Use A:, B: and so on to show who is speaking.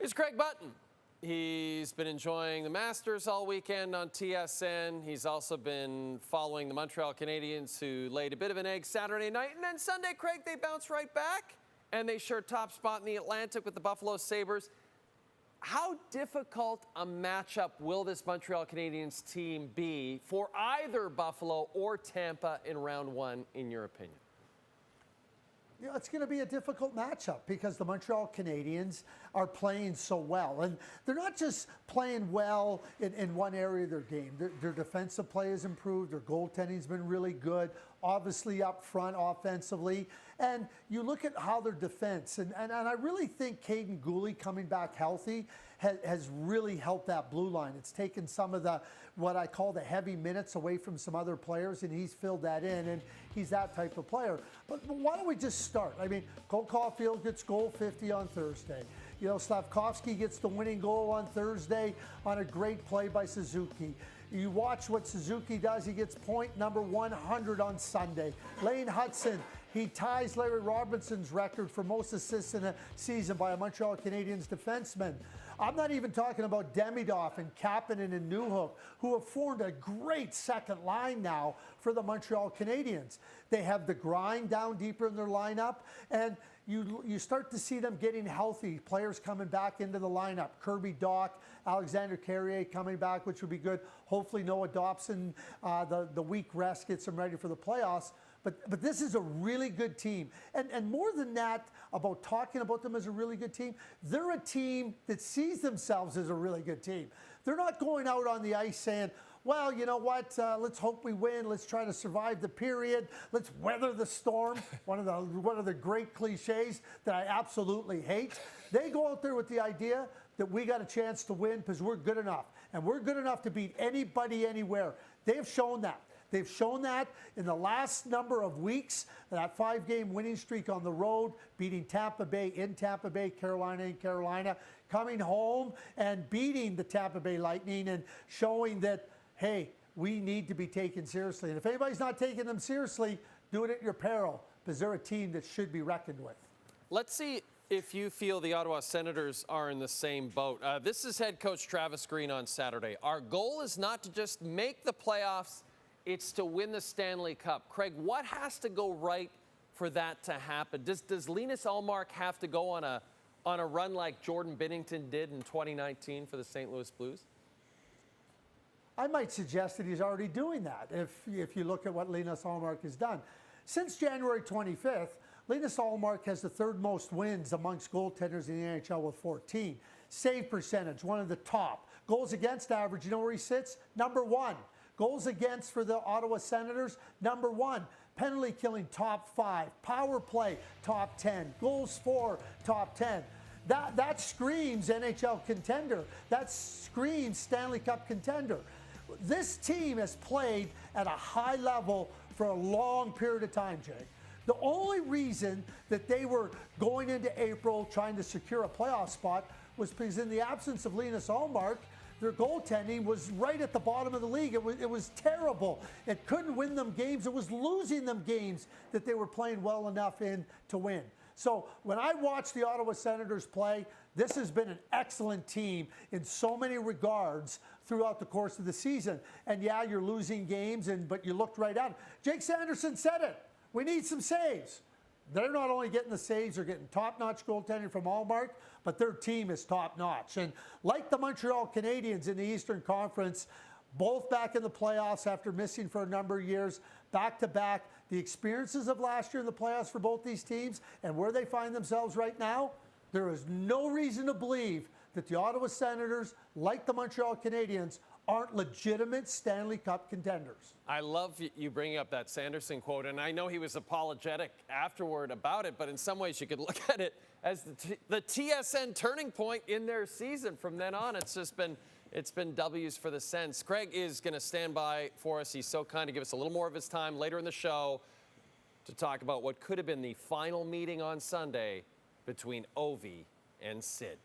A: Here's Craig Button. He's been enjoying the Masters all weekend on TSN. He's also been following the Montreal Canadiens, who laid a bit of an egg Saturday night. And then Sunday, Craig, they bounced right back, and they shared top spot in the Atlantic with the Buffalo Sabres. How difficult a matchup will this Montreal Canadiens team be for either Buffalo or Tampa in round one, in your opinion?
B: You know, it's going to be a difficult matchup because the Montreal Canadiens are playing so well. And they're not just playing well in one area of their game. Their defensive play has improved. Their goaltending's been really good, obviously up front offensively. And you look at how their defense, and I really think Caden Gooley coming back healthy has really helped that blue line. It's taken some of the, what I call the heavy minutes away from some other players, and he's filled that in, and he's that type of player. But why don't we just start? I mean, Cole Caulfield gets goal 50 on Thursday. You know, Slavkovsky gets the winning goal on Thursday on a great play by Suzuki. You watch what Suzuki does. He gets point number 100 on Sunday. Lane Hudson, he ties Larry Robinson's record for most assists in a season by a Montreal Canadiens defenseman. I'm not even talking about Demidov and Kapanen and Newhook, who have formed a great second line now for the Montreal Canadiens. They have the grind down deeper in their lineup, and you start to see them getting healthy, players coming back into the lineup. Kirby Dach, Alexander Carrier coming back, which would be good. Hopefully Noah Dobson, the week rest gets them ready for the playoffs. But this is a really good team. And more than that, about talking about them as a really good team, they're a team that sees themselves as a really good team. They're not going out on the ice saying, well, you know what, let's hope we win. Let's try to survive the period. Let's weather the storm. One of the great cliches that I absolutely hate. They go out there with the idea that we got a chance to win because we're good enough. And we're good enough to beat anybody, anywhere. They've shown that. They've shown that in the last number of weeks, that 5-game winning streak on the road, beating Tampa Bay in Tampa Bay, Carolina in Carolina, coming home and beating the Tampa Bay Lightning and showing that, hey, we need to be taken seriously. And if anybody's not taking them seriously, do it at your peril, because they're a team that should be reckoned with.
A: Let's see if you feel the Ottawa Senators are in the same boat. This is head coach Travis Green on Saturday. Our goal is not to just make the playoffs, it's to win the Stanley Cup. Craig, what has to go right for that to happen? Does Linus Ullmark have to go on a run like Jordan Binnington did in 2019 for the St. Louis Blues?
B: I might suggest that he's already doing that if you look at what Linus Ullmark has done. Since January 25th, Linus Ullmark has the third most wins amongst goaltenders in the NHL with 14. Save percentage, one of the top. Goals against average, you know where he sits? Number 1. Goals against for the Ottawa Senators, number 1. Penalty killing, top 5. Power play, top 10. Goals for, top 10. That screams NHL contender. That screams Stanley Cup contender. This team has played at a high level for a long period of time, Jay. The only reason that they were going into April trying to secure a playoff spot was because in the absence of Linus Ullmark, their goaltending was right at the bottom of the league. It was terrible. It couldn't win them games. It was losing them games that they were playing well enough in to win. So when I watch the Ottawa Senators play, this has been an excellent team in so many regards throughout the course of the season. And yeah, you're losing games, but you looked right at it. Jake Sanderson said it. We need some saves. They're not only getting the saves, they're getting top-notch goaltending from Ullmark, but their team is top-notch. And like the Montreal Canadiens in the Eastern Conference, both back in the playoffs after missing for a number of years, back-to-back, the experiences of last year in the playoffs for both these teams and where they find themselves right now, there is no reason to believe that the Ottawa Senators, like the Montreal Canadiens, aren't legitimate Stanley Cup contenders.
A: I love you bringing up that Sanderson quote, and I know he was apologetic afterward about it, but in some ways you could look at it as the TSN turning point in their season. From then on, it's been W's for the Sens. Craig is going to stand by for us. He's so kind to give us a little more of his time later in the show to talk about what could have been the final meeting on Sunday between Ovi and Sid.